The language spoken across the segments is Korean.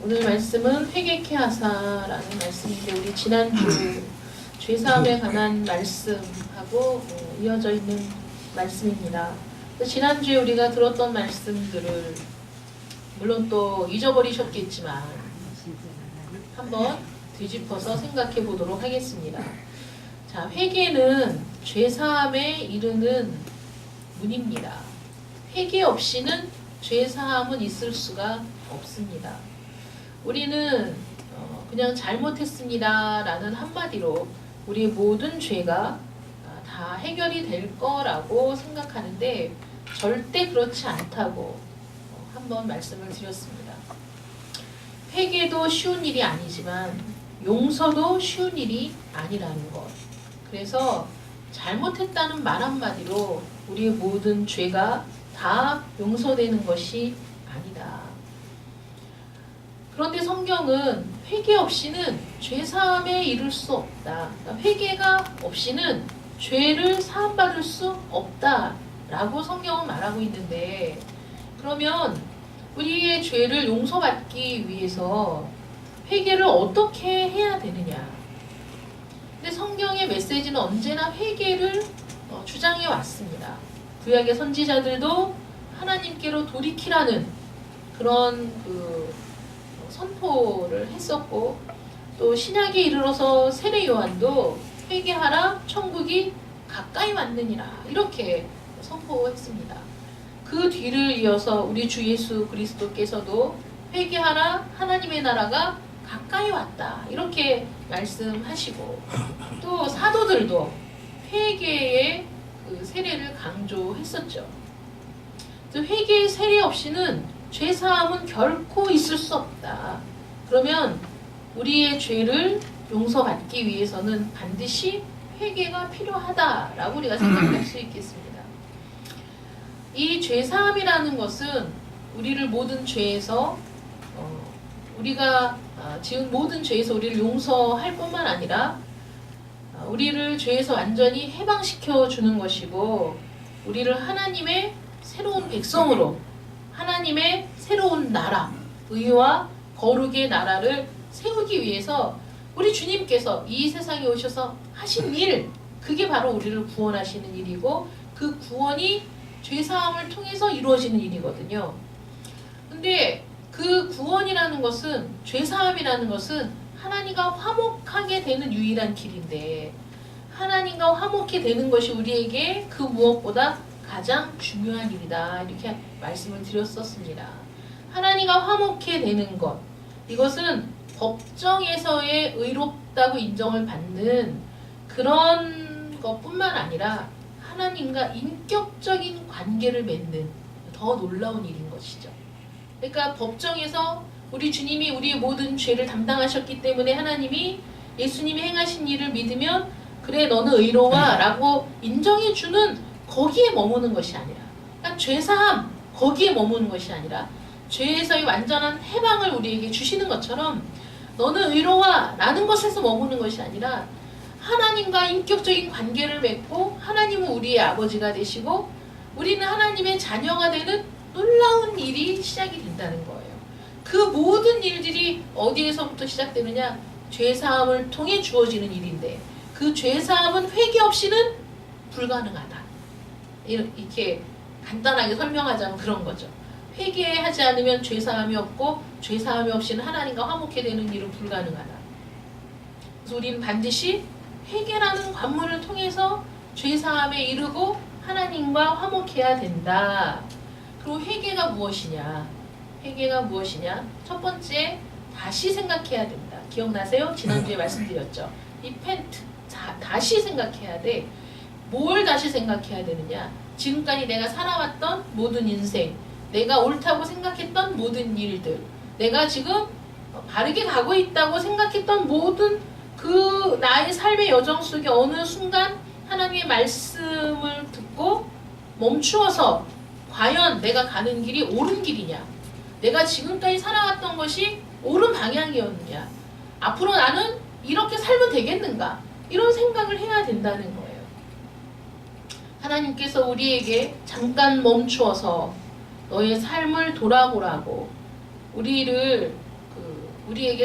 오늘 말씀은 회개케 하사라는 말씀인데, 우리 지난주 죄사함에 관한 말씀하고 이어져 있는 말씀입니다. 지난주에 우리가 들었던 말씀들을 물론 또 잊어버리셨겠지만 한번 뒤집어서 생각해 보도록 하겠습니다. 자, 회개는 죄사함에 이르는 문입니다. 회개 없이는 죄사함은 있을 수가 없습니다. 우리는 그냥 잘못했습니다 라는 한마디로 우리의 모든 죄가 다 해결이 될 거라고 생각하는데 절대 그렇지 않다고 한번 말씀을 드렸습니다. 회개도 쉬운 일이 아니지만 용서도 쉬운 일이 아니라는 것. 그래서 잘못했다는 말 한마디로 우리의 모든 죄가 다 용서되는 것이 아니다. 그런데 성경은 회개 없이는 죄사함에 이를 수 없다. 그러니까 회개가 없이는 죄를 사함받을 수 없다라고 성경은 말하고 있는데, 그러면 우리의 죄를 용서받기 위해서 회개를 어떻게 해야 되느냐? 근데 성경의 메시지는 언제나 회개를 주장해 왔습니다. 구약의 선지자들도 하나님께로 돌이키라는 그런 선포를 했었고, 또 신약에 이르러서 세례 요한도 회개하라 천국이 가까이 왔느니라 이렇게 선포했습니다. 그 뒤를 이어서 우리 주 예수 그리스도께서도 회개하라 하나님의 나라가 가까이 왔다 이렇게 말씀하시고, 또 사도들도 회개의 그 세례를 강조했었죠. 회개의 세례 없이는 죄사함은 결코 있을 수 없다. 그러면 우리의 죄를 용서받기 위해서는 반드시 회개가 필요하다라고 우리가 생각할 수 있겠습니다. 이 죄사함이라는 것은 우리를 모든 죄에서 우리가 지은 모든 죄에서 우리를 용서할 뿐만 아니라 우리를 죄에서 완전히 해방시켜 주는 것이고, 우리를 하나님의 새로운 백성으로, 하나님의 새로운 나라, 의와 거룩의 나라를 세우기 위해서 우리 주님께서 이 세상에 오셔서 하신 일, 그게 바로 우리를 구원하시는 일이고, 그 구원이 죄사함을 통해서 이루어지는 일이거든요. 근데 그 구원이라는 것은, 죄사함이라는 것은 하나님과 화목하게 되는 유일한 길인데, 하나님과 화목해 되는 것이 우리에게 그 무엇보다 가장 중요한 일이다 이렇게 말씀을 드렸었습니다. 하나님과 화목해 되는 것, 이것은 법정에서의 의롭다고 인정을 받는 그런 것뿐만 아니라 하나님과 인격적인 관계를 맺는 더 놀라운 일인 것이죠. 그러니까 법정에서 우리 주님이 우리의 모든 죄를 담당하셨기 때문에 하나님이 예수님이 행하신 일을 믿으면 그래 너는 의로워 라고 인정해주는, 거기에 머무는 것이 아니라, 그러니까 죄사함 거기에 머무는 것이 아니라 죄에서의 완전한 해방을 우리에게 주시는 것처럼 너는 의로워 라는 것에서 머무는 것이 아니라 하나님과 인격적인 관계를 맺고 하나님은 우리의 아버지가 되시고 우리는 하나님의 자녀가 되는 놀라운 일이 시작이 된다는 거예요. 그 모든 일들이 어디에서부터 시작되느냐? 죄사함을 통해 주어지는 일인데, 그 죄사함은 회개 없이는 불가능하다. 이렇게 간단하게 설명하자면 그런 거죠. 회개하지 않으면 죄사함이 없고, 죄사함이 없이는 하나님과 화목해 되는 일은 불가능하다. 그래서 우리는 반드시 회개라는 관문을 통해서 죄사함에 이르고 하나님과 화목해야 된다. 그리고 회개가 무엇이냐? 회개가 무엇이냐? 첫 번째, 다시 생각해야 된다. 기억나세요? 지난주에 말씀드렸죠. repent, 다시 생각해야 돼. 뭘 다시 생각해야 되느냐? 지금까지 내가 살아왔던 모든 인생, 내가 옳다고 생각했던 모든 일들, 내가 지금 바르게 가고 있다고 생각했던 모든 그 나의 삶의 여정 속에 어느 순간 하나님의 말씀을 듣고 멈추어서 과연 내가 가는 길이 옳은 길이냐? 내가 지금까지 살아왔던 것이 옳은 방향이었느냐? 앞으로 나는 이렇게 살면 되겠는가? 이런 생각을 해야 된다는 거예요. 하나님께서 우리에게 잠깐 멈추어서 너의 삶을 돌아보라고 우리에게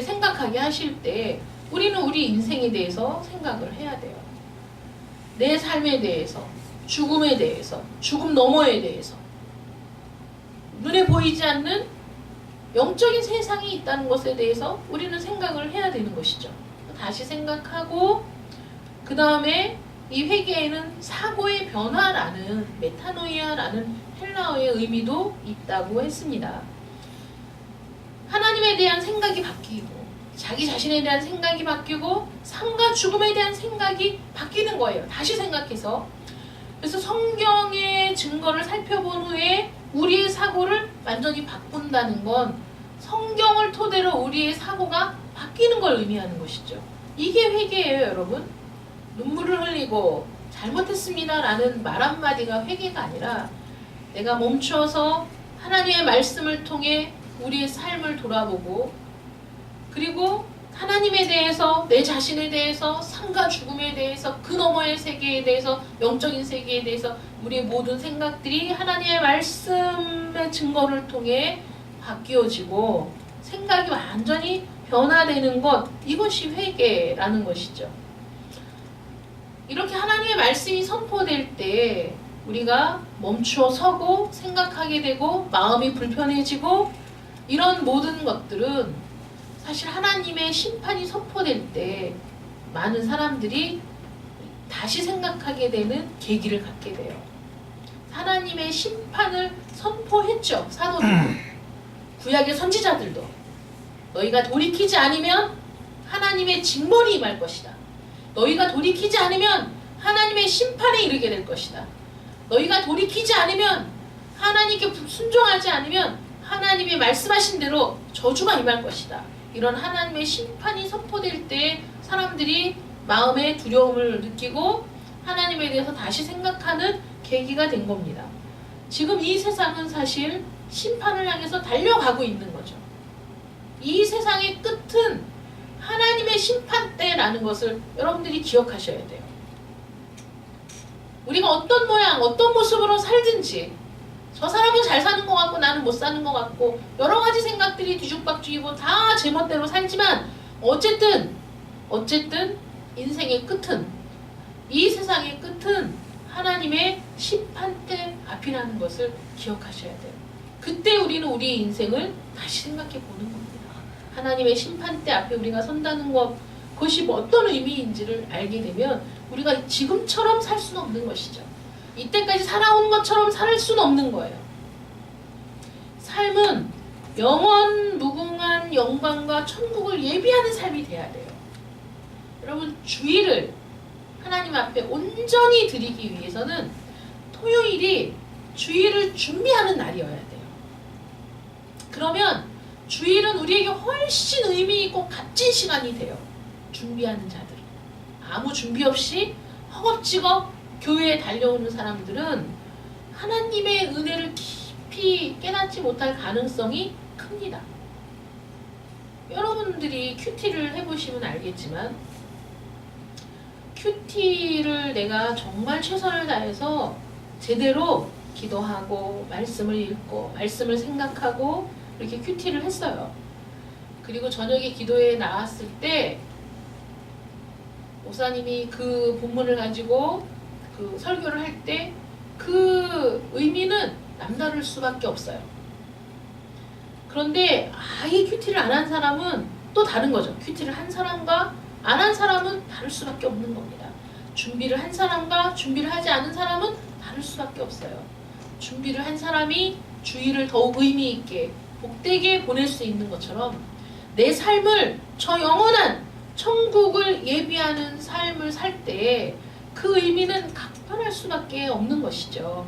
생각하게 하실 때 우리는 우리 인생에 대해서 생각을 해야 돼요. 내 삶에 대해서, 죽음에 대해서, 죽음 너머에 대해서, 눈에 보이지 않는 영적인 세상이 있다는 것에 대해서 우리는 생각을 해야 되는 것이죠. 다시 생각하고 그 다음에 이 회개에는 사고의 변화라는 메타노이아라는 헬라어의 의미도 있다고 했습니다. 하나님에 대한 생각이 바뀌고 자기 자신에 대한 생각이 바뀌고 삶과 죽음에 대한 생각이 바뀌는 거예요. 다시 생각해서. 그래서 성경의 증거를 살펴본 후에 우리의 사고를 완전히 바꾼다는 건 성경을 토대로 우리의 사고가 바뀌는 걸 의미하는 것이죠. 이게 회개예요, 여러분. 눈물을 흘리고 잘못했습니다 라는 말 한마디가 회개가 아니라 내가 멈추어서 하나님의 말씀을 통해 우리의 삶을 돌아보고 그리고 하나님에 대해서, 내 자신에 대해서, 삶과 죽음에 대해서, 그 너머의 세계에 대해서, 영적인 세계에 대해서 우리의 모든 생각들이 하나님의 말씀의 증거를 통해 바뀌어지고 생각이 완전히 변화되는 것, 이것이 회개라는 것이죠. 이렇게 하나님의 말씀이 선포될 때 우리가 멈추어 서고 생각하게 되고 마음이 불편해지고 이런 모든 것들은 사실 하나님의 심판이 선포될 때 많은 사람들이 다시 생각하게 되는 계기를 갖게 돼요. 하나님의 심판을 선포했죠. 사도들도. 구약의 선지자들도. 너희가 돌이키지 않으면 하나님의 징벌이 임할 것이다. 너희가 돌이키지 않으면 하나님의 심판에 이르게 될 것이다. 너희가 돌이키지 않으면 하나님께 순종하지 않으면 하나님의 말씀하신 대로 저주가 임할 것이다. 이런 하나님의 심판이 선포될 때 사람들이 마음의 두려움을 느끼고 하나님에 대해서 다시 생각하는 계기가 된 겁니다. 지금 이 세상은 사실 심판을 향해서 달려가고 있는 거죠. 이 세상의 끝은 하나님의 심판대라는 것을 여러분들이 기억하셔야 돼요. 우리가 어떤 모양, 어떤 모습으로 살든지 저 사람은 잘 사는 것 같고 나는 못 사는 것 같고 여러 가지 생각들이 뒤죽박죽이고 다 제멋대로 살지만 어쨌든 인생의 끝은, 이 세상의 끝은 하나님의 심판대 앞이라는 것을 기억하셔야 돼요. 그때 우리는 우리 인생을 다시 생각해 보는 겁니다. 하나님의 심판대 앞에 우리가 선다는 것, 그것이 뭐 어떤 의미인지를 알게 되면 우리가 지금처럼 살 수는 없는 것이죠. 이때까지 살아온 것처럼 살 수는 없는 거예요. 삶은 영원 무궁한 영광과 천국을 예비하는 삶이 돼야 돼요. 여러분, 주일을 하나님 앞에 온전히 드리기 위해서는 토요일이 주일을 준비하는 날이어야 돼요. 그러면 주일은 우리에게 훨씬 의미 있고 값진 시간이 돼요. 준비하는 자들. 아무 준비 없이 허겁지겁 교회에 달려오는 사람들은 하나님의 은혜를 깊이 깨닫지 못할 가능성이 큽니다. 여러분들이 큐티를 해보시면 알겠지만 큐티를 내가 정말 최선을 다해서 제대로 기도하고 말씀을 읽고 말씀을 생각하고 이렇게 큐티를 했어요. 그리고 저녁에 기도에 나왔을 때 목사님이 그 본문을 가지고 그 설교를 할 때 그 의미는 남다를 수밖에 없어요. 그런데 아예 큐티를 안 한 사람은 또 다른 거죠. 큐티를 한 사람과 안 한 사람은 다를 수밖에 없는 겁니다. 준비를 한 사람과 준비를 하지 않은 사람은 다를 수밖에 없어요. 준비를 한 사람이 주일을 더욱 의미 있게 복되게 보낼 수 있는 것처럼 내 삶을 저 영원한 천국을 예비하는 삶을 살 때 그 의미는 각별할 수밖에 없는 것이죠.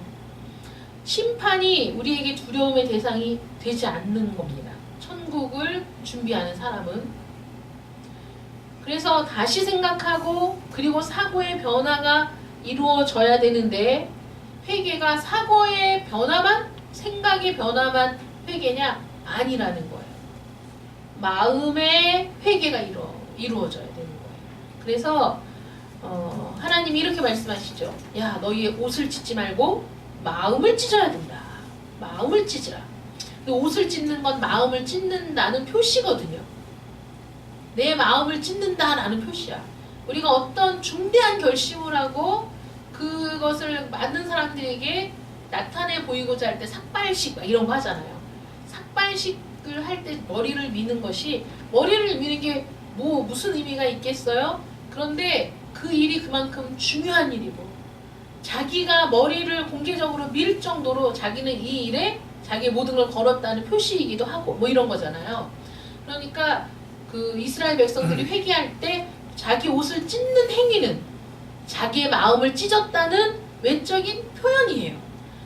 심판이 우리에게 두려움의 대상이 되지 않는 겁니다. 천국을 준비하는 사람은. 그래서 다시 생각하고 그리고 사고의 변화가 이루어져야 되는데 회개가 사고의 변화만, 생각의 변화만 회개냐? 아니라는 거예요. 마음의 회개가 이루어져야 되는 거예요. 그래서 하나님이 이렇게 말씀하시죠. 야, 너희 옷을 찢지 말고 마음을 찢어야 된다. 마음을 찢으라. 옷을 찢는 건 마음을 찢는다는 표시거든요. 내 마음을 찢는다라는 표시야. 우리가 어떤 중대한 결심을 하고 그것을 많은 사람들에게 나타내 보이고자 할 때 삭발식 이런 거 하잖아요. 삭발식을 할 때 머리를 미는 것이, 머리를 미는 게 뭐 무슨 의미가 있겠어요? 그런데 그 일이 그만큼 중요한 일이고, 자기가 머리를 공개적으로 밀 정도로 자기는 이 일에 자기의 모든 걸 걸었다는 표시이기도 하고 뭐 이런 거잖아요. 그러니까 그 이스라엘 백성들이 회개할 때 자기 옷을 찢는 행위는 자기의 마음을 찢었다는 외적인 표현이에요.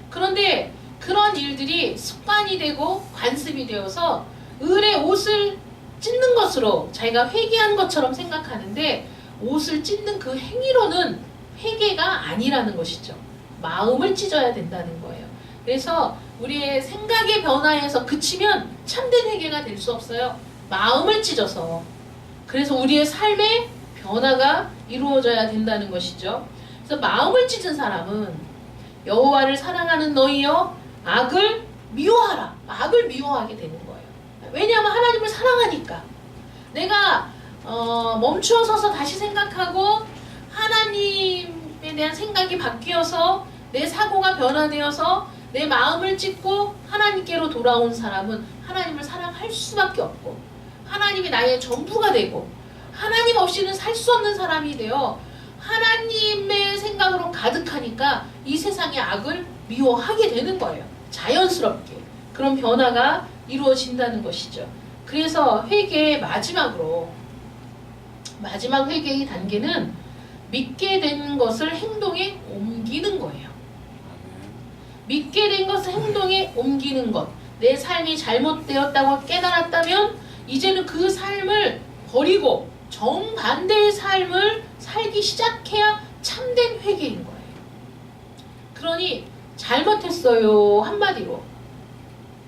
그런데 그런 일들이 습관이 되고 관습이 되어서 을의 옷을 찢는 것으로 자기가 회개한 것처럼 생각하는데, 옷을 찢는 그 행위로는 회개가 아니라는 것이죠. 마음을 찢어야 된다는 거예요. 그래서 우리의 생각의 변화에서 그치면 참된 회개가 될 수 없어요. 마음을 찢어서. 그래서 우리의 삶의 변화가 이루어져야 된다는 것이죠. 그래서 마음을 찢은 사람은 여호와를 사랑하는 너희여 악을 미워하라. 악을 미워하게 되는 거예요. 왜냐하면 하나님을 사랑하니까. 내가 멈추어 서서 다시 생각하고 하나님에 대한 생각이 바뀌어서 내 사고가 변화되어서 내 마음을 찢고 하나님께로 돌아온 사람은 하나님을 사랑할 수밖에 없고, 하나님이 나의 전부가 되고, 하나님 없이는 살 수 없는 사람이 되어 하나님의 생각으로 가득하니까 이 세상의 악을 미워하게 되는 거예요. 자연스럽게 그런 변화가 이루어진다는 것이죠. 그래서 회개의 마지막 회개의 단계는 믿게 된 것을 행동에 옮기는 거예요. 믿게 된 것을 행동에 옮기는 것. 내 삶이 잘못되었다고 깨달았다면 이제는 그 삶을 버리고 정반대의 삶을 살기 시작해야 참된 회개인 거예요. 그러니 잘못했어요 한마디로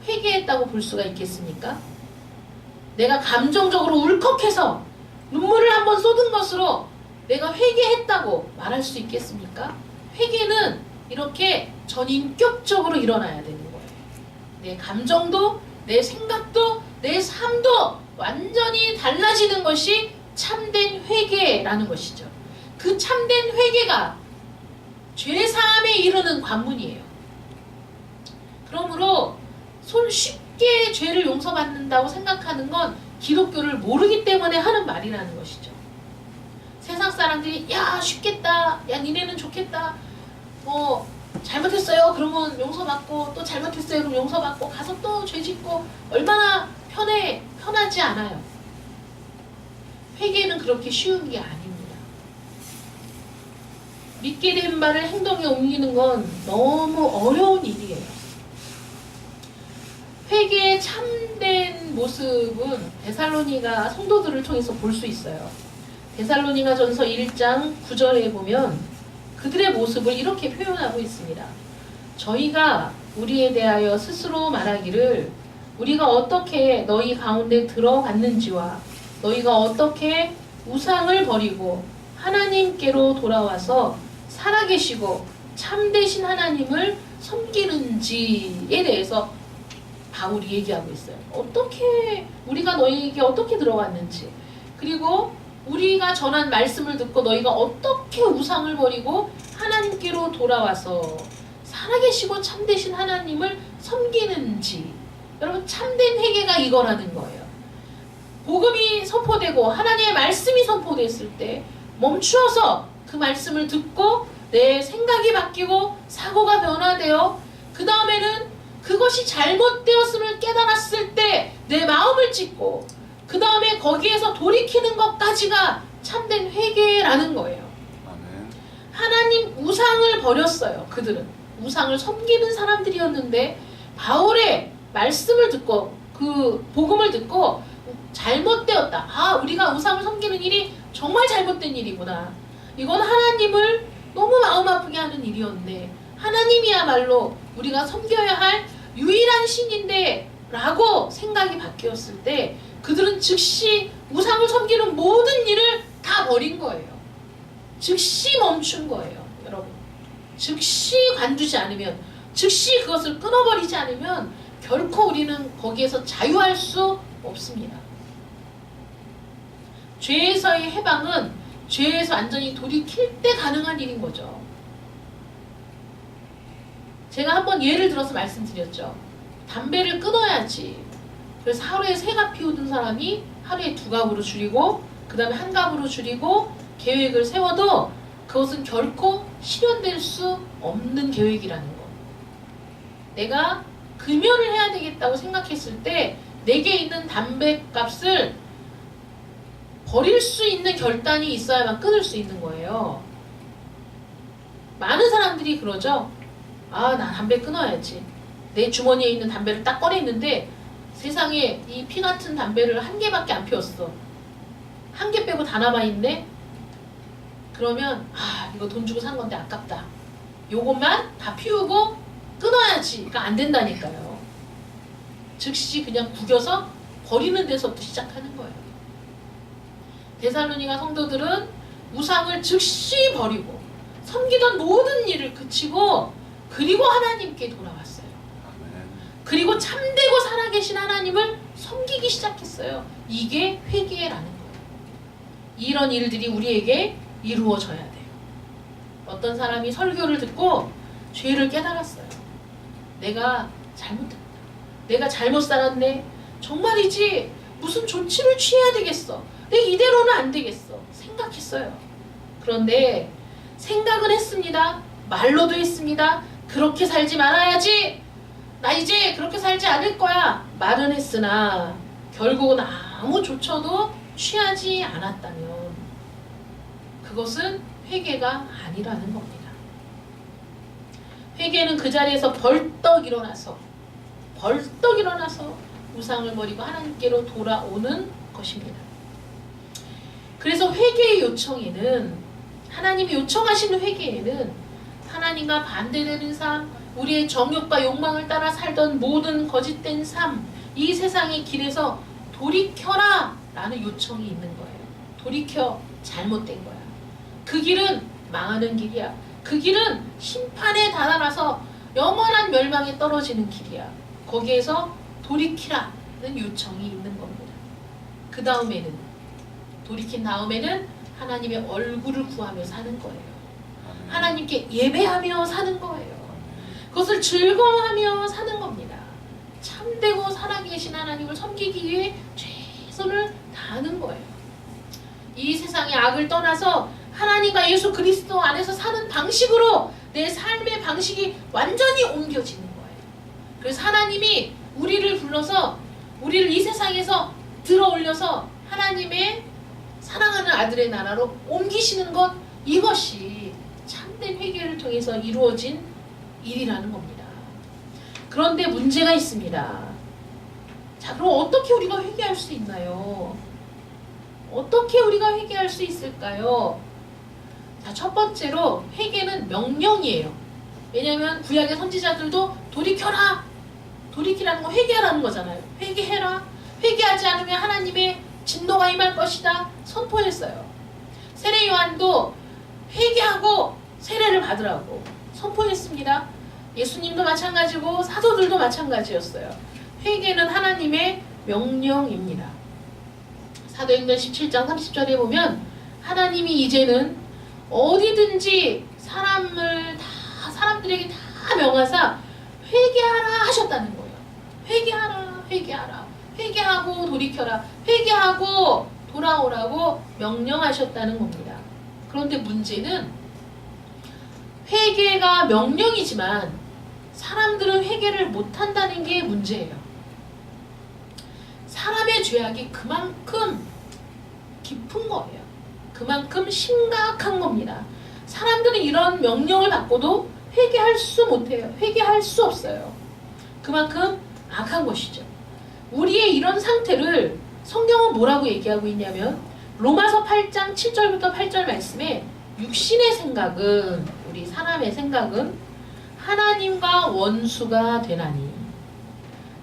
회개했다고 볼 수가 있겠습니까? 내가 감정적으로 울컥해서 눈물을 한번 쏟은 것으로 내가 회개했다고 말할 수 있겠습니까? 회개는 이렇게 전인격적으로 일어나야 되는 거예요. 내 감정도, 내 생각도, 내 삶도 완전히 달라지는 것이 참된 회개라는 것이죠. 그 참된 회개가 죄사함에 이르는 관문이에요. 그러므로 쉽게 죄를 용서받는다고 생각하는 건 기독교를 모르기 때문에 하는 말이라는 것이죠. 세상 사람들이 야 쉽겠다, 야 니네는 좋겠다, 잘못했어요 그러면 용서받고, 또 잘못했어요 그럼 용서받고, 가서 또 죄짓고, 얼마나 편하지 않아요. 회개는 그렇게 쉬운 게 아닙니다. 믿게 된 바를 행동에 옮기는 건 너무 어려운 일이에요. 회개의 참된 모습은 데살로니가 성도들을 통해서 볼 수 있어요. 데살로니가전서 1장 9절에 보면 그들의 모습을 이렇게 표현하고 있습니다. 저희가 우리에 대하여 스스로 말하기를 우리가 어떻게 너희 가운데 들어갔는지와 너희가 어떻게 우상을 버리고 하나님께로 돌아와서 살아계시고 참되신 하나님을 섬기는지에 대해서 바울이 얘기하고 있어요. 어떻게 우리가 너희에게 어떻게 들어왔는지, 그리고 우리가 전한 말씀을 듣고 너희가 어떻게 우상을 버리고 하나님께로 돌아와서 살아계시고 참되신 하나님을 섬기는지. 여러분, 참된 회개가 이거라는 거예요. 복음이 선포되고 하나님의 말씀이 선포됐을 때 멈추어서 그 말씀을 듣고 내 생각이 바뀌고 사고가 변화되어 그 다음에는 그것이 잘못되었음을 깨달았을 때 내 마음을 찢고 그 다음에 거기에서 돌이키는 것까지가 참된 회개라는 거예요. 아멘. 하나님 우상을 버렸어요. 그들은 우상을 섬기는 사람들이었는데 바울의 말씀을 듣고 그 복음을 듣고 잘못되었다. 아, 우리가 우상을 섬기는 일이 정말 잘못된 일이구나. 이건 하나님을 너무 마음 아프게 하는 일이었는데 하나님이야말로 우리가 섬겨야 할 유일한 신인데 라고 생각이 바뀌었을 때 그들은 즉시 우상을 섬기는 모든 일을 다 버린 거예요. 즉시 멈춘 거예요. 여러분, 즉시 관두지 않으면 즉시 그것을 끊어버리지 않으면 결코 우리는 거기에서 자유할 수 없습니다. 죄에서의 해방은 죄에서 완전히 돌이킬 때 가능한 일인 거죠. 제가 한번 예를 들어서 말씀드렸죠. 담배를 끊어야지. 그래서 하루에 3갑 피우던 사람이 하루에 2갑으로 줄이고 그 다음에 1갑으로 줄이고 계획을 세워도 그것은 결코 실현될 수 없는 계획이라는 거. 내가 금연을 해야 되겠다고 생각했을 때 내게 있는 담배 값을 버릴 수 있는 결단이 있어야만 끊을 수 있는 거예요. 많은 사람들이 그러죠. 아, 나 담배 끊어야지. 내 주머니에 있는 담배를 딱 꺼냈는데 세상에 이 피 같은 담배를 1개밖에 안 피웠어. 1개 빼고 다 남아있네? 그러면 아, 이거 돈 주고 산 건데 아깝다. 요것만 다 피우고 끊어야지. 그러니까 안 된다니까요. 즉시 그냥 구겨서 버리는 데서부터 시작하는 거예요. 데살로니가 성도들은 우상을 즉시 버리고 섬기던 모든 일을 그치고 그리고 하나님께 돌아왔어요. 그리고 참되고 살아계신 하나님을 섬기기 시작했어요. 이게 회개라는 거예요. 이런 일들이 우리에게 이루어져야 돼요. 어떤 사람이 설교를 듣고 죄를 깨달았어요. 내가 잘못했다. 내가 잘못 살았네. 정말이지 무슨 조치를 취해야 되겠어. 내가 이대로는 안 되겠어. 생각했어요. 그런데 생각은 했습니다. 말로도 했습니다. 그렇게 살지 말아야지. 나 이제 그렇게 살지 않을 거야. 말은 했으나 결국은 아무 조처도 취하지 않았다면 그것은 회개가 아니라는 겁니다. 회개는 그 자리에서 벌떡 일어나서 우상을 버리고 하나님께로 돌아오는 것입니다. 그래서 회개의 요청에는 하나님이 요청하시는 회개에는 하나님과 반대되는 삶, 우리의 정욕과 욕망을 따라 살던 모든 거짓된 삶, 이 세상의 길에서 돌이켜라 라는 요청이 있는 거예요. 돌이켜, 잘못된 거야. 그 길은 망하는 길이야. 그 길은 심판에 다다라서 영원한 멸망에 떨어지는 길이야. 거기에서 돌이키라는 요청이 있는 겁니다. 그 다음에는, 돌이킨 다음에는 하나님의 얼굴을 구하며 사는 거예요. 하나님께 예배하며 사는 거예요. 그것을 즐거워하며 사는 겁니다. 참되고 살아계신 하나님을 섬기기 위해 최선을 다하는 거예요. 이 세상의 악을 떠나서 하나님과 예수 그리스도 안에서 사는 방식으로 내 삶의 방식이 완전히 옮겨지는 거예요. 그래서 하나님이 우리를 불러서 우리를 이 세상에서 들어 올려서 하나님의 사랑하는 아들의 나라로 옮기시는 것, 이것이 참된 회개를 통해서 이루어진 일이라는 겁니다. 그런데 문제가 있습니다. 자, 그럼 어떻게 우리가 회개할 수 있나요? 어떻게 우리가 회개할 수 있을까요? 자, 첫 번째로 회개는 명령이에요. 왜냐하면 구약의 선지자들도 돌이켜라! 돌이키라는 거 회개하라는 거잖아요. 회개해라. 회개하지 않으면 하나님의 진노가 임할 것이다. 선포했어요. 세례 요한도 회개하고 세례를 받으라고 선포했습니다. 예수님도 마찬가지고 사도들도 마찬가지였어요. 회개는 하나님의 명령입니다. 사도행전 17장 30절에 보면 하나님이 이제는 어디든지 사람들에게 다 명하사 회개하라 하셨다는 거예요. 회개하라, 회개하라, 회개하고 돌이켜라, 회개하고 돌아오라고 명령하셨다는 겁니다. 그런데 문제는 회개가 명령이지만 사람들은 회개를 못한다는 게 문제예요. 사람의 죄악이 그만큼 깊은 거예요. 그만큼 심각한 겁니다. 사람들은 이런 명령을 받고도 회개할 수 못해요. 회개할 수 없어요. 그만큼 악한 것이죠. 우리의 이런 상태를 성경은 뭐라고 얘기하고 있냐면 로마서 8장 7절부터 8절 말씀에 육신의 생각은, 우리 사람의 생각은 하나님과 원수가 되나니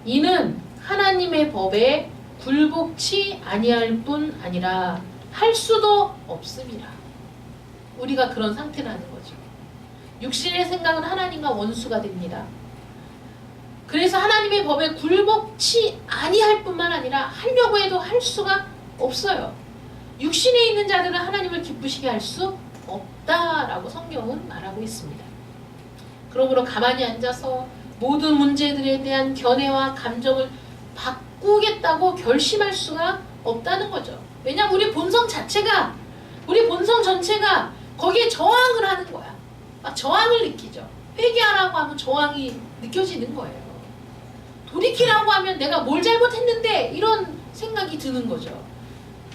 이는 하나님의 법에 굴복치 아니할 뿐 아니라 할 수도 없음이라. 우리가 그런 상태라는 거죠. 육신의 생각은 하나님과 원수가 됩니다. 그래서 하나님의 법에 굴복치 아니할 뿐만 아니라 하려고 해도 할 수가 없어요. 육신에 있는 자들은 하나님을 기쁘시게 할 수 없다라고 성경은 말하고 있습니다. 그러므로 가만히 앉아서 모든 문제들에 대한 견해와 감정을 바꾸겠다고 결심할 수가 없다는 거죠. 왜냐하면 우리 본성 자체가, 우리 본성 전체가 거기에 저항을 하는 거야. 막 저항을 느끼죠. 회개하라고 하면 저항이 느껴지는 거예요. 돌이키라고 하면 내가 뭘 잘못했는데 이런 생각이 드는 거죠.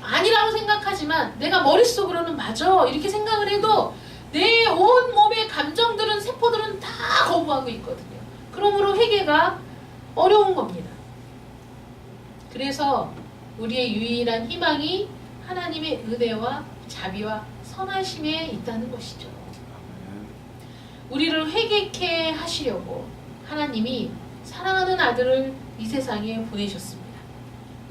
아니라고 생각하지만 내가 머릿속으로는 맞아 이렇게 생각을 해도 내 온 몸의 감정들은, 세포들은 다 거부하고 있거든요. 그러므로 회개가 어려운 겁니다. 그래서 우리의 유일한 희망이 하나님의 은혜와 자비와 선하심에 있다는 것이죠. 우리를 회개케 하시려고 하나님이 사랑하는 아들을 이 세상에 보내셨습니다.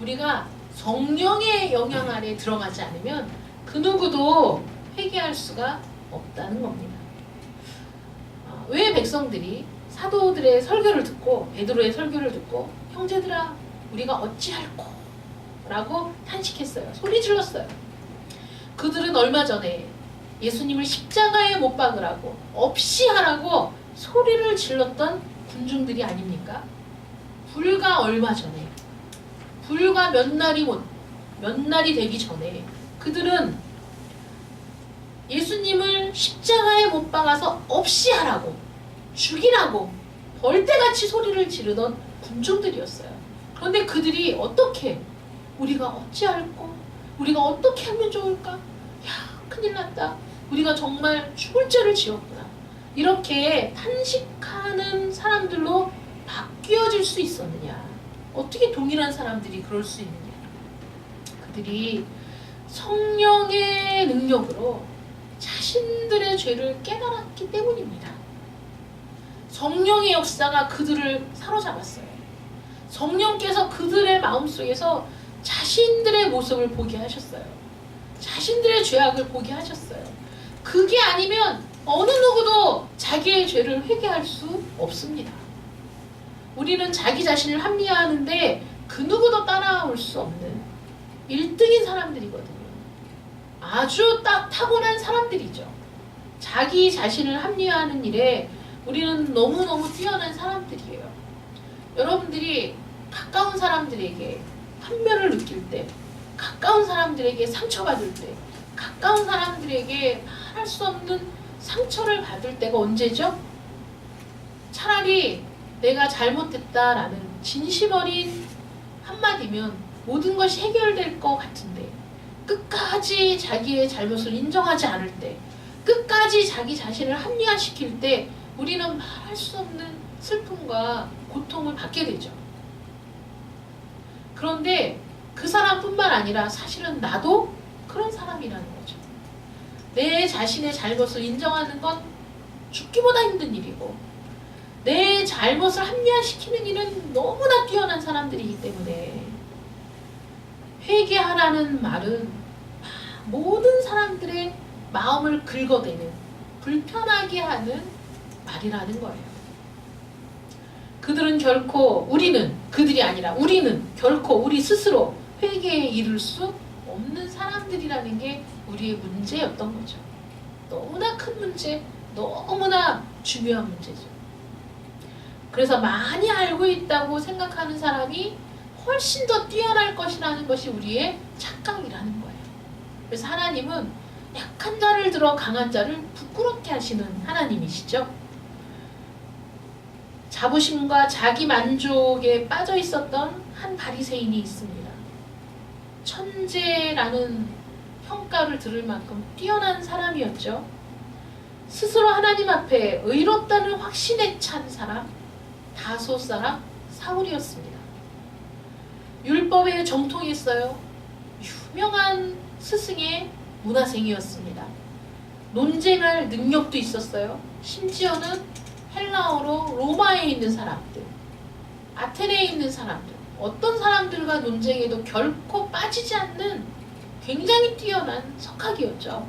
우리가 성령의 영향 아래 들어가지 않으면 그 누구도 회개할 수가 없다는 겁니다. 왜 백성들이 사도들의 설교를 듣고, 베드로의 설교를 듣고 형제들아 우리가 어찌할꼬 라고 탄식했어요. 소리 질렀어요. 그들은 얼마 전에 예수님을 십자가에 못 박으라고, 없이 하라고 소리를 질렀던 군중들이 아닙니까? 불과 얼마 전에, 불과 몇 날이 되기 전에 그들은 예수님을 십자가에 못 박아서 없이 하라고, 죽이라고 벌떼같이 소리를 지르던 군중들이었어요. 그런데 그들이 어떻게, 우리가 어찌할꼬, 우리가 어떻게 하면 좋을까, 야 큰일 났다, 우리가 정말 죽을 죄를 지었구나, 이렇게 탄식하는 사람들로 바뀌어질 수 있었느냐? 어떻게 동일한 사람들이 그럴 수 있느냐? 그들이 성령의 능력으로 자신들의 죄를 깨달았기 때문입니다. 성령의 역사가 그들을 사로잡았어요. 성령께서 그들의 마음속에서 자신들의 모습을 보게 하셨어요. 자신들의 죄악을 보게 하셨어요. 그게 아니면 어느 누구도 자기의 죄를 회개할 수 없습니다. 우리는 자기 자신을 합리화하는데 그 누구도 따라올 수 없는 1등인 사람들이거든요. 아주 타고난 사람들이죠. 자기 자신을 합리화하는 일에 우리는 너무너무 뛰어난 사람들이에요. 여러분들이 가까운 사람들에게 한멸을 느낄 때, 가까운 사람들에게 상처받을 때, 가까운 사람들에게 말할 수 없는 상처를 받을 때가 언제죠? 차라리 내가 잘못했다라는 진심 어린 한마디면 모든 것이 해결될 것 같은데, 끝까지 자기의 잘못을 인정하지 않을 때, 끝까지 자기 자신을 합리화시킬 때 우리는 말할 수 없는 슬픔과 고통을 받게 되죠. 그런데 그 사람뿐만 아니라 사실은 나도 그런 사람이라는 거죠. 내 자신의 잘못을 인정하는 건 죽기보다 힘든 일이고, 내 잘못을 합리화시키는 일은 너무나 뛰어난 사람들이기 때문에 회개하라는 말은 모든 사람들의 마음을 긁어대는, 불편하게 하는 말이라는 거예요. 그들이 아니라 우리는 결코 우리 스스로 회개에 이를 수 없는 사람들이라는 게 우리의 문제였던 거죠. 너무나 큰 문제, 너무나 중요한 문제죠. 그래서 많이 알고 있다고 생각하는 사람이 훨씬 더 뛰어날 것이라는 것이 우리의 착각이라는 거예요. 그래서 하나님은 약한 자를 들어 강한 자를 부끄럽게 하시는 하나님이시죠. 자부심과 자기 만족에 빠져 있었던 한 바리새인이 있습니다. 천재라는 평가를 들을 만큼 뛰어난 사람이었죠. 스스로 하나님 앞에 의롭다는 확신에 찬 사람, 다소 사람 사울이었습니다. 율법에 정통했어요. 유명한 스승의 문화생이었습니다. 논쟁할 능력도 있었어요. 심지어는 헬라어로 로마에 있는 사람들, 아테네에 있는 사람들, 어떤 사람들과 논쟁에도 결코 빠지지 않는 굉장히 뛰어난 석학이었죠.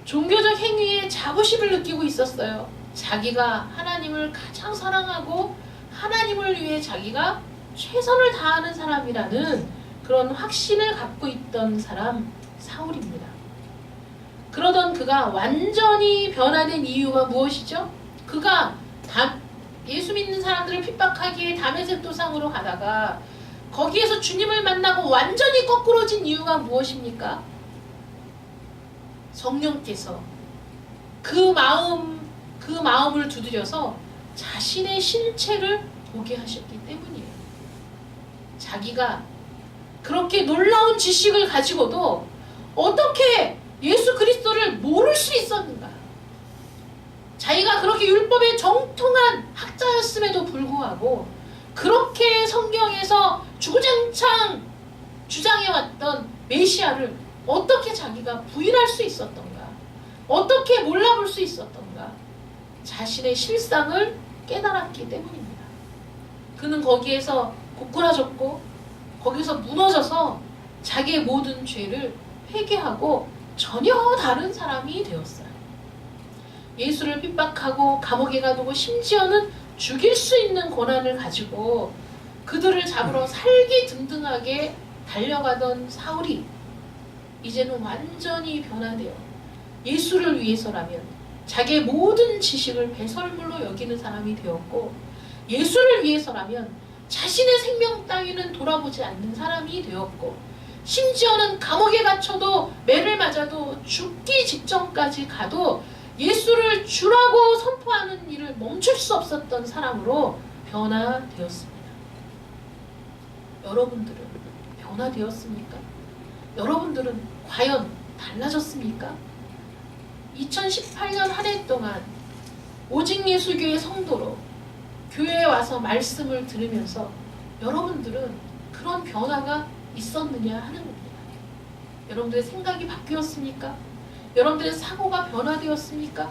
종교적 행위에 자부심을 느끼고 있었어요. 자기가 하나님을 가장 사랑하고 하나님을 위해 자기가 최선을 다하는 사람이라는 그런 확신을 갖고 있던 사람 사울입니다. 그러던 그가 완전히 변화된 이유가 무엇이죠? 그가 예수 믿는 사람들을 핍박하기에 다메섹 도상으로 가다가 거기에서 주님을 만나고 완전히 거꾸로진 이유가 무엇입니까? 성령께서 그 마음을 두드려서 자신의 실체를 보게 하셨기 때문이에요. 자기가 그렇게 놀라운 지식을 가지고도 어떻게 예수 그리스도를 모를 수 있었는가? 자기가 그렇게 율법에 정통한 학자였음에도 불구하고 그렇게 성경에서 주구장창 주장해왔던 메시아를 어떻게 자기가 부인할 수 있었던가? 어떻게 몰라볼 수 있었던가? 자신의 실상을 깨달았기 때문입니다. 그는 거기에서 고꾸라졌고 거기서 무너져서 자기의 모든 죄를 회개하고 전혀 다른 사람이 되었어요. 예수를 핍박하고 감옥에 가두고 심지어는 죽일 수 있는 권한을 가지고 그들을 잡으러 살기 든든하게 달려가던 사울이 이제는 완전히 변화되어 예수를 위해서라면 자기의 모든 지식을 배설물로 여기는 사람이 되었고 예수를 위해서라면 자신의 생명 따위는 돌아보지 않는 사람이 되었고 심지어는 감옥에 갇혀도 매를 맞아도 죽기 직전까지 가도 예수를 주라고 선포하는 일을 멈출 수 없었던 사람으로 변화되었습니다. 여러분들은 변화되었습니까? 여러분들은 과연 달라졌습니까? 2018년 한 해 동안 오직 예수교회 성도로 교회에 와서 말씀을 들으면서 여러분들은 그런 변화가 있었느냐 하는 겁니다. 여러분들의 생각이 바뀌었습니까? 여러분들의 사고가 변화되었습니까?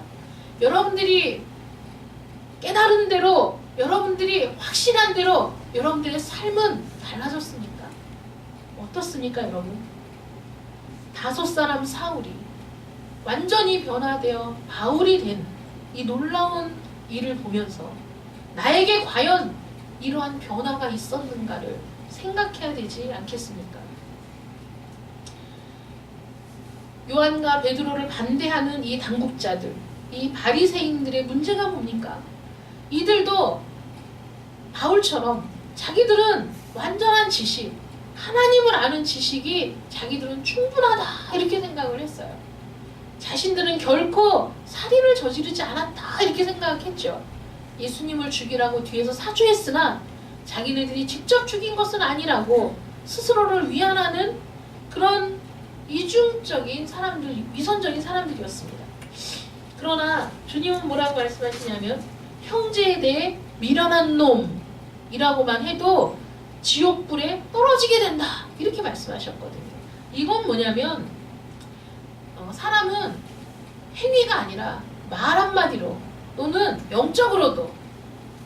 여러분들이 깨달은 대로, 여러분들이 확신한 대로 여러분들의 삶은 달라졌습니까? 어떻습니까, 여러분? 5사람 사울이 완전히 변화되어 바울이 된 이 놀라운 일을 보면서 나에게 과연 이러한 변화가 있었는가를 생각해야 되지 않겠습니까? 요한과 베드로를 반대하는 이 당국자들, 이 바리새인들의 문제가 뭡니까? 이들도 바울처럼 자기들은 완전한 지식, 하나님을 아는 지식이 자기들은 충분하다 이렇게 생각을 했어요. 자신들은 결코 살인을 저지르지 않았다 이렇게 생각했죠. 예수님을 죽이라고 뒤에서 사주했으나 자기네들이 직접 죽인 것은 아니라고 스스로를 위안하는 그런 이중적인 사람들, 위선적인 사람들이었습니다. 그러나 주님은 뭐라고 말씀하시냐면 형제에 대해 미련한 놈이라고만 해도 지옥불에 떨어지게 된다 이렇게 말씀하셨거든요. 이건 뭐냐면 사람은 행위가 아니라 말 한마디로 또는 영적으로도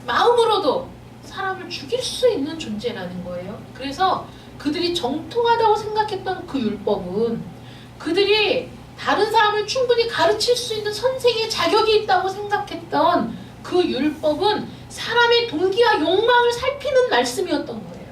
마음으로도 사람을 죽일 수 있는 존재라는 거예요. 그래서 그들이 정통하다고 생각했던 그 율법은 그들이 다른 사람을 충분히 가르칠 수 있는 선생의 자격이 있다고 생각했던 그 율법은 사람의 동기와 욕망을 살피는 말씀이었던 거예요.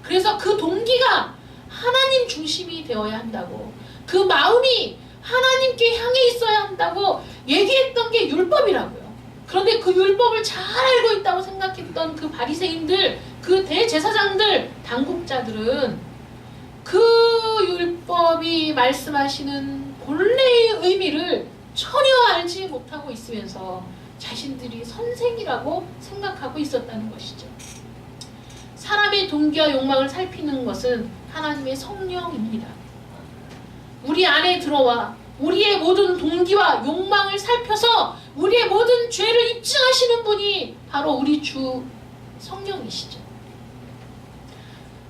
그래서 그 동기가 하나님 중심이 되어야 한다고, 그 마음이 하나님께 향해 있어야 한다고 얘기했던 게 율법이라고요. 그런데 그 율법을 잘 알고 있다고 생각했던 그 바리새인들, 그 대제사장들, 당국자들은 그 율법이 말씀하시는 본래의 의미를 전혀 알지 못하고 있으면서 자신들이 선생이라고 생각하고 있었다는 것이죠. 사람의 동기와 욕망을 살피는 것은 하나님의 성령입니다. 우리 안에 들어와 우리의 모든 동기와 욕망을 살펴서 우리의 모든 죄를 입증하시는 분이 바로 우리 주 성령이시죠.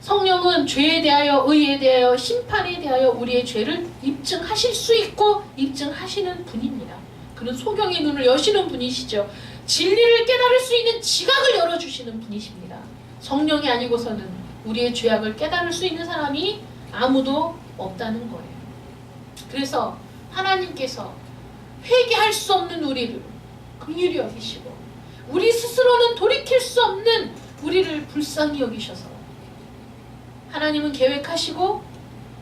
성령은 죄에 대하여, 의에 대하여, 심판에 대하여 우리의 죄를 입증하실 수 있고 입증하시는 분입니다. 그는 소경의 눈을 여시는 분이시죠. 진리를 깨달을 수 있는 지각을 열어주시는 분이십니다. 성령이 아니고서는 우리의 죄악을 깨달을 수 있는 사람이 아무도 없다는 거예요. 그래서 하나님께서 회개할 수 없는 우리를 긍휼히 여기시고 우리 스스로는 돌이킬 수 없는 우리를 불쌍히 여기셔서 하나님은 계획하시고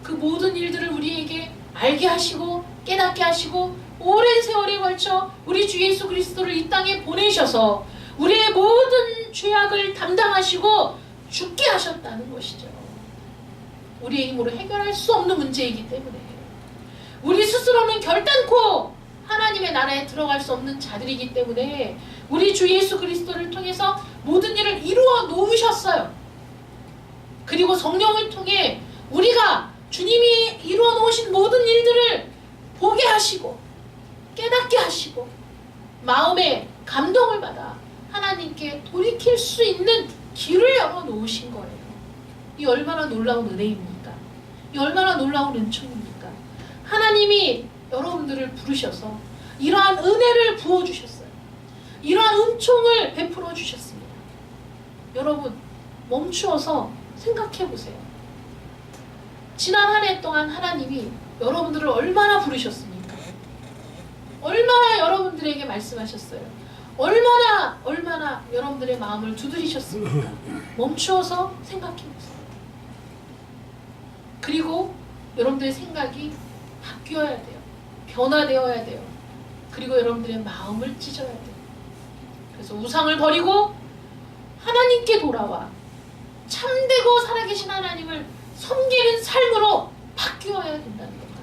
그 모든 일들을 우리에게 알게 하시고 깨닫게 하시고 오랜 세월에 걸쳐 우리 주 예수 그리스도를 이 땅에 보내셔서 우리의 모든 죄악을 담당하시고 죽게 하셨다는 것이죠. 우리의 힘으로 해결할 수 없는 문제이기 때문에 우리 스스로는 결단코 하나님의 나라에 들어갈 수 없는 자들이기 때문에 우리 주 예수 그리스도를 통해서 모든 일을 이루어 놓으셨어요. 그리고 성령을 통해 우리가 주님이 이루어 놓으신 모든 일들을 보게 하시고 깨닫게 하시고 마음에 감동을 받아 하나님께 돌이킬 수 있는 길을 열어 놓으신 거예요. 이 얼마나 놀라운 은혜입니까? 이 얼마나 놀라운 은총입니까? 하나님이 여러분들을 부르셔서 이러한 은혜를 부어주셨어요. 이러한 은총을 베풀어 주셨습니다. 여러분 멈추어서 생각해 보세요. 지난 한 해 동안 하나님이 여러분들을 얼마나 부르셨습니까? 얼마나 여러분들에게 말씀하셨어요? 얼마나 여러분들의 마음을 두드리셨습니까? 멈추어서 생각해 보세요. 그리고 여러분들의 생각이 바뀌어야 돼요. 변화되어야 돼요. 그리고 여러분들의 마음을 찢어야 돼요. 그래서 우상을 버리고 하나님께 돌아와 참되고 살아계신 하나님을 섬기는 삶으로 바뀌어야 된다는 겁니다.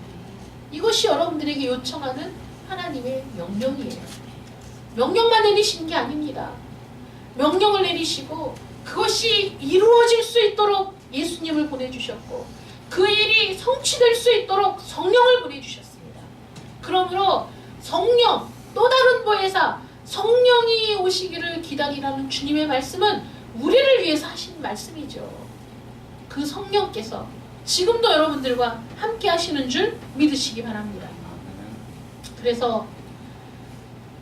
이것이 여러분들에게 요청하는 하나님의 명령이에요. 명령만 내리시는 게 아닙니다. 명령을 내리시고 그것이 이루어질 수 있도록 예수님을 보내주셨고 그 일이 성취될 수 있도록 성령을 보내주셨습니다. 그러므로 성령, 또 다른 보혜사 성령이 오시기를 기다리라는 주님의 말씀은 우리를 위해서 하신 말씀이죠. 그 성령께서 지금도 여러분들과 함께 하시는 줄 믿으시기 바랍니다. 그래서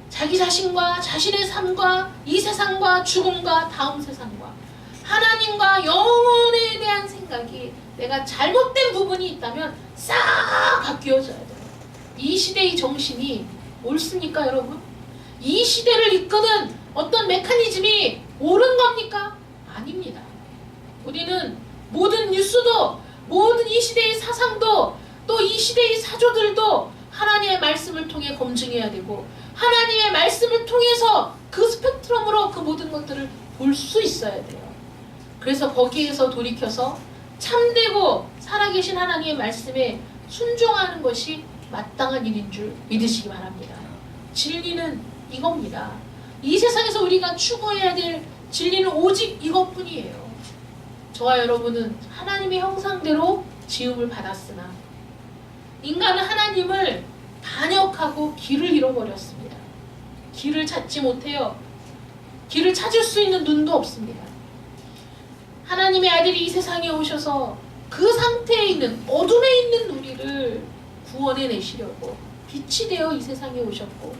자기 자신과 자신의 삶과 이 세상과 죽음과 다음 세상과 하나님과 영혼에 대한 생각이 내가 잘못된 부분이 있다면 싹 바뀌어져야 돼요. 이 시대의 정신이 옳습니까 여러분? 이 시대를 이끄는 어떤 메커니즘이 옳은 겁니까? 아닙니다. 우리는 모든 뉴스도 모든 이 시대의 사상도 또 이 시대의 사조들도 하나님의 말씀을 통해 검증해야 되고 하나님의 말씀을 통해서 그 스펙트럼으로 그 모든 것들을 볼 수 있어야 돼요. 그래서 거기에서 돌이켜서 참되고 살아계신 하나님의 말씀에 순종하는 것이 마땅한 일인 줄 믿으시기 바랍니다. 진리는 이겁니다. 이 세상에서 우리가 추구해야 될 진리는 오직 이것뿐이에요. 저와 여러분은 하나님의 형상대로 지음을 받았으나 인간은 하나님을 반역하고 길을 잃어버렸습니다. 길을 찾지 못해요. 길을 찾을 수 있는 눈도 없습니다. 하나님의 아들이 이 세상에 오셔서 그 상태에 있는 어둠에 있는 우리를 구원해 내시려고 빛이 되어 이 세상에 오셨고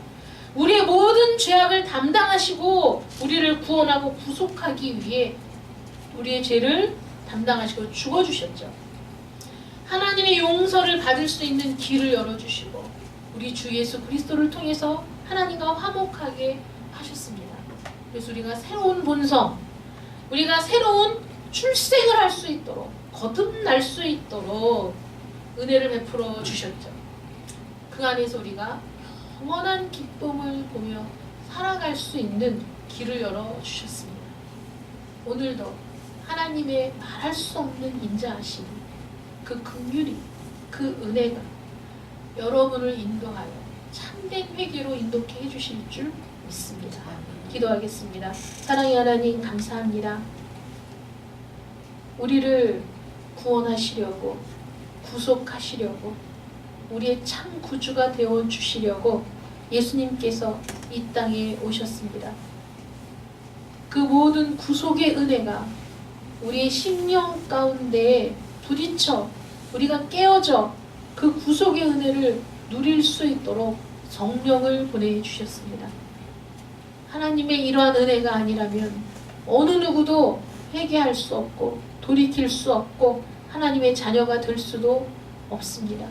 우리의 모든 죄악을 담당하시고 우리를 구원하고 구속하기 위해 우리의 죄를 담당하시고 죽어주셨죠. 하나님의 용서를 받을 수 있는 길을 열어주시고 우리 주 예수 그리스도를 통해서 하나님과 화목하게 하셨습니다. 그래서 우리가 새로운 본성, 우리가 새로운 출생을 할 수 있도록 거듭날 수 있도록 은혜를 베풀어 주셨죠. 그 안에서 우리가 영원한 기쁨을 보며 살아갈 수 있는 길을 열어주셨습니다. 오늘도 하나님의 말할 수 없는 인자하심, 그 긍휼이, 그 은혜가 여러분을 인도하여 참된 회개로 인도케 해주실 줄 믿습니다. 기도하겠습니다. 사랑의 하나님 감사합니다. 우리를 구원하시려고 구속하시려고 우리의 참 구주가 되어 주시려고 예수님께서 이 땅에 오셨습니다. 그 모든 구속의 은혜가 우리의 심령 가운데 부딪혀 우리가 깨어져 그 구속의 은혜를 누릴 수 있도록 성령을 보내주셨습니다. 하나님의 이러한 은혜가 아니라면 어느 누구도 회개할 수 없고 돌이킬 수 없고 하나님의 자녀가 될 수도 없습니다.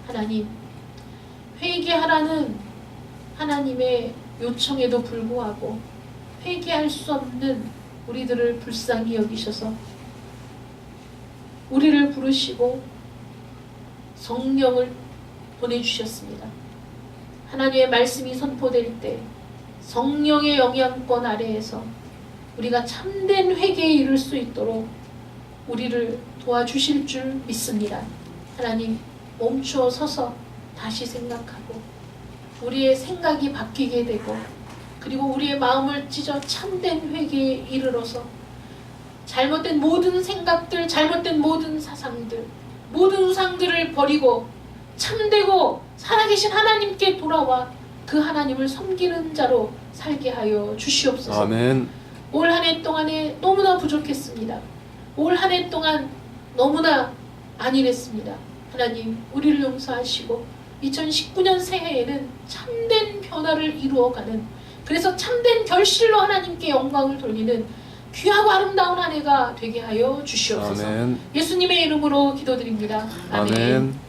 하나님, 회개하라는 하나님의 요청에도 불구하고 회개할 수 없는 우리들을 불쌍히 여기셔서 우리를 부르시고 성령을 보내주셨습니다. 하나님의 말씀이 선포될 때 성령의 영향권 아래에서 우리가 참된 회개에 이를 수 있도록 우리를 도와주실 줄 믿습니다. 하나님, 멈추어 서서 다시 생각하고 우리의 생각이 바뀌게 되고 그리고 우리의 마음을 찢어 참된 회개에 이르러서 잘못된 모든 생각들, 잘못된 모든 사상들, 모든 우상들을 버리고 참되고 살아계신 하나님께 돌아와 그 하나님을 섬기는 자로 살게 하여 주시옵소서. 아멘. 올 한 해 동안에 너무나 부족했습니다. 올 한 해 동안 너무나 안일했습니다. 하나님, 우리를 용서하시고 2019년 새해에는 참된 변화를 이루어가는, 그래서 참된 결실로 하나님께 영광을 돌리는 귀하고 아름다운 한 해가 되게 하여 주시옵소서. 아멘. 예수님의 이름으로 기도드립니다. 아멘. 아멘.